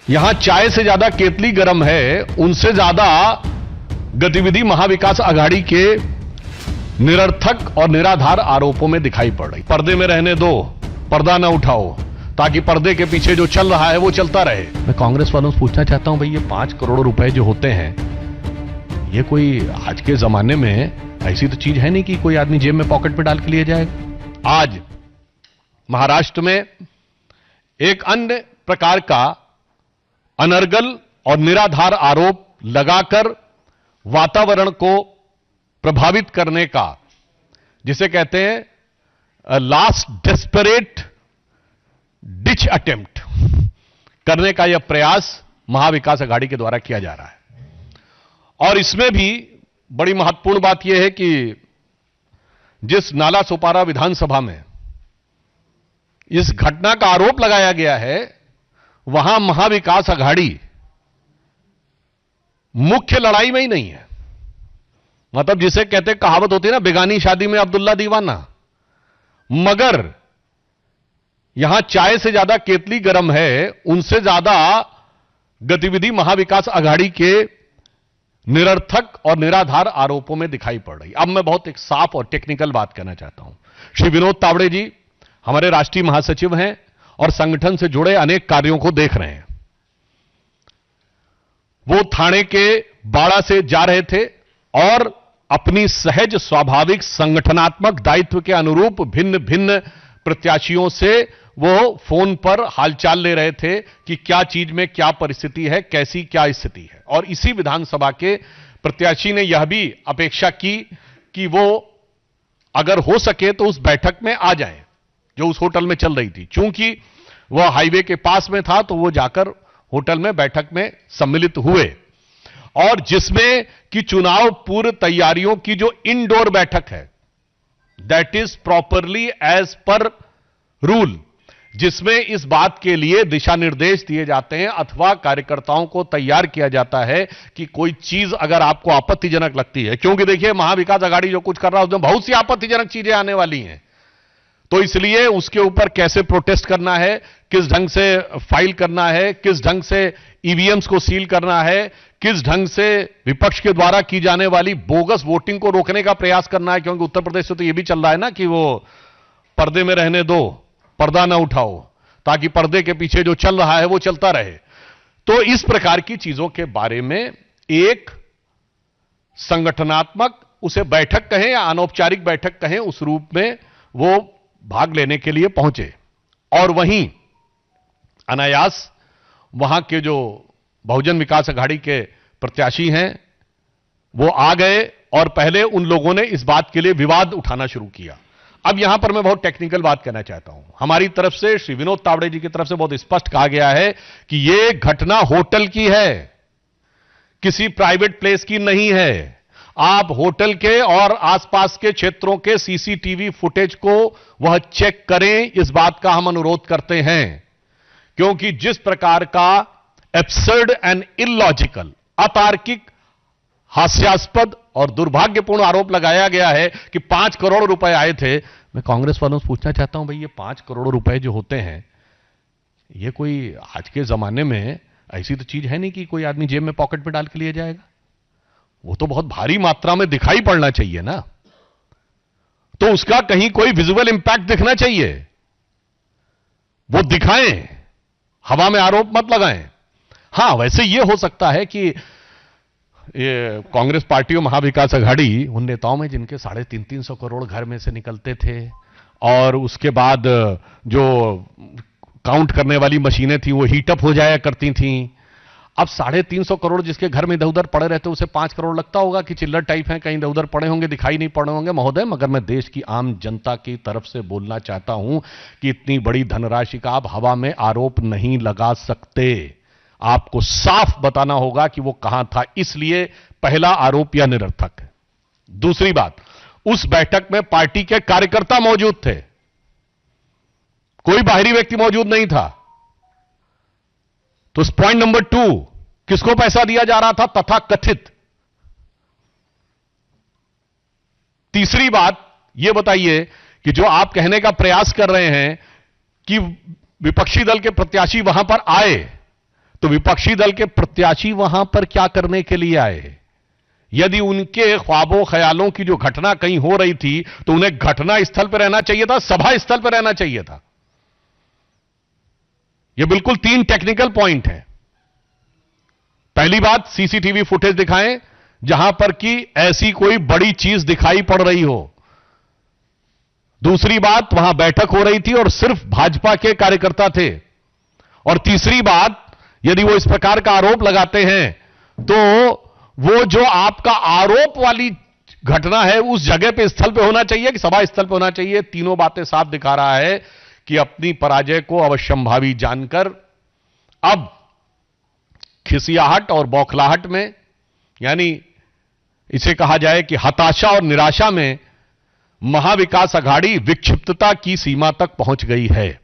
यहां चाय से ज्यादा केतली गर्म है, उनसे ज्यादा गतिविधि महाविकास आघाड़ी के निरर्थक और निराधार आरोपों में दिखाई पड़ रही। पर्दे में रहने दो, पर्दा ना उठाओ, ताकि पर्दे के पीछे जो चल रहा है वो चलता रहे। मैं कांग्रेस वालों से पूछना चाहता हूं, भाई ये 5 करोड़ रुपए जो होते हैं, ये कोई आज के जमाने में ऐसी तो चीज है नहीं कि कोई आदमी जेब में पॉकेट में डाल के लिए जाएगा। आज महाराष्ट्र में एक अन्य प्रकार का अनर्गल और निराधार आरोप लगाकर वातावरण को प्रभावित करने का, जिसे कहते हैं लास्ट डेस्परेट डिच अटेम्प्ट करने का यह प्रयास महाविकास आघाड़ी के द्वारा किया जा रहा है। और इसमें भी बड़ी महत्वपूर्ण बात यह है कि जिस नाला सोपारा विधानसभा में इस घटना का आरोप लगाया गया है, वहां महाविकास आघाड़ी मुख्य लड़ाई में ही नहीं है। मतलब जिसे कहते कहावत होती है ना, बेगानी शादी में अब्दुल्ला दीवाना। मगर यहां चाय से ज्यादा केतली गर्म है, उनसे ज्यादा गतिविधि महाविकास आघाड़ी के निरर्थक और निराधार आरोपों में दिखाई पड़ रही। अब मैं बहुत एक साफ और टेक्निकल बात कहना चाहता हूं। श्री विनोद तावड़े जी हमारे राष्ट्रीय महासचिव हैं और संगठन से जुड़े अनेक कार्यों को देख रहे हैं। वो थाने के बाड़ा से जा रहे थे और अपनी सहज स्वाभाविक संगठनात्मक दायित्व के अनुरूप भिन्न भिन्न प्रत्याशियों से वो फोन पर हालचाल ले रहे थे कि क्या चीज में क्या परिस्थिति है, कैसी क्या स्थिति है। और इसी विधानसभा के प्रत्याशी ने यह भी अपेक्षा की कि वो अगर हो सके तो उस बैठक में आ जाएं जो उस होटल में चल रही थी। चूंकि वह हाईवे के पास में था तो वो जाकर होटल में बैठक में सम्मिलित हुए, और जिसमें कि चुनाव पूर्व तैयारियों की जो इंडोर बैठक है, that is properly as per rule, जिसमें इस बात के लिए दिशा निर्देश दिए जाते हैं अथवा कार्यकर्ताओं को तैयार किया जाता है कि कोई चीज अगर आपको आपत्तिजनक लगती है, क्योंकि देखिए महाविकास आघाड़ी जो कुछ कर रहा है उसमें बहुत सी आपत्तिजनक चीजें आने वाली हैं, तो इसलिए उसके ऊपर कैसे प्रोटेस्ट करना है, किस ढंग से फाइल करना है, किस ढंग से ईवीएम्स को सील करना है, किस ढंग से विपक्ष के द्वारा की जाने वाली बोगस वोटिंग को रोकने का प्रयास करना है। क्योंकि उत्तर प्रदेश से तो यह भी चल रहा है ना कि वो पर्दे में रहने दो, पर्दा ना उठाओ, ताकि पर्दे के पीछे जो चल रहा है वो चलता रहे। तो इस प्रकार की चीजों के बारे में एक संगठनात्मक, उसे बैठक कहें या अनौपचारिक बैठक कहें, उस रूप में वो भाग लेने के लिए पहुंचे। और वहीं अनायास वहां के जो बहुजन विकास आघाड़ी के प्रत्याशी हैं वो आ गए और पहले उन लोगों ने इस बात के लिए विवाद उठाना शुरू किया। अब यहां पर मैं बहुत टेक्निकल बात कहना चाहता हूं। हमारी तरफ से, श्री विनोद तावड़े जी की तरफ से बहुत स्पष्ट कहा गया है कि यह घटना होटल की है, किसी प्राइवेट प्लेस की नहीं है। आप होटल के और आसपास के क्षेत्रों के सीसीटीवी फुटेज को वह चेक करें, इस बात का हम अनुरोध करते हैं। क्योंकि जिस प्रकार का एब्सर्ड एंड इलॉजिकल, अतार्किक, हास्यास्पद और दुर्भाग्यपूर्ण आरोप लगाया गया है कि 5 करोड़ रुपए आए थे। मैं कांग्रेस वालों से पूछना चाहता हूं, भाई ये 5 करोड़ रुपए जो होते हैं, ये कोई आज के जमाने में ऐसी तो चीज है नहीं कि कोई आदमी जेब में पॉकेट में डाल के लिए जाएगा। वो तो बहुत भारी मात्रा में दिखाई पड़ना चाहिए ना, तो उसका कहीं कोई विजुअल इंपैक्ट दिखना चाहिए, वो दिखाएं, हवा में आरोप मत लगाएं। हां, वैसे ये हो सकता है कि ये कांग्रेस पार्टी और महाविकास आघाड़ी उन नेताओं में जिनके 350 करोड़ घर में से निकलते थे, और उसके बाद जो काउंट करने वाली मशीनें थी वो हीटअप हो जाया करती थीं। अब 350 करोड़ जिसके घर में इधर उधर पड़े रहते, उसे 5 करोड़ लगता होगा कि चिल्लर टाइप हैं, कहीं इधर उधर पड़े होंगे, दिखाई नहीं पड़े होंगे। महोदय, मगर मैं देश की आम जनता की तरफ से बोलना चाहता हूं कि इतनी बड़ी धनराशि का आप हवा में आरोप नहीं लगा सकते। आपको साफ बताना होगा कि वो कहां था। इसलिए पहला आरोप यह निरर्थक है। दूसरी बात, उस बैठक में पार्टी के कार्यकर्ता मौजूद थे, कोई बाहरी व्यक्ति मौजूद नहीं था। तो पॉइंट नंबर 2, किसको पैसा दिया जा रहा था तथा कथित। तीसरी बात यह बताइए कि जो आप कहने का प्रयास कर रहे हैं कि विपक्षी दल के प्रत्याशी वहां पर आए, तो विपक्षी दल के प्रत्याशी वहां पर क्या करने के लिए आए? यदि उनके ख्वाबों ख्यालों की जो घटना कहीं हो रही थी तो उन्हें घटना स्थल पर रहना चाहिए था, सभा स्थल पर रहना चाहिए था। यह बिल्कुल 3 टेक्निकल पॉइंट है। पहली बात, सीसीटीवी फुटेज दिखाएं जहां पर कि ऐसी कोई बड़ी चीज दिखाई पड़ रही हो। दूसरी बात, वहां बैठक हो रही थी और सिर्फ भाजपा के कार्यकर्ता थे। और तीसरी बात, यदि वो इस प्रकार का आरोप लगाते हैं तो वो जो आपका आरोप वाली घटना है उस जगह पे, स्थल पे होना चाहिए कि सभा स्थल पे होना चाहिए। तीनों बातें साफ दिखा रहा है कि अपनी पराजय को अवश्यंभावी जानकर अब खिसियाहट और बौखलाहट में, यानी इसे कहा जाए कि हताशा और निराशा में, महाविकास अघाड़ी विक्षिप्तता की सीमा तक पहुंच गई है।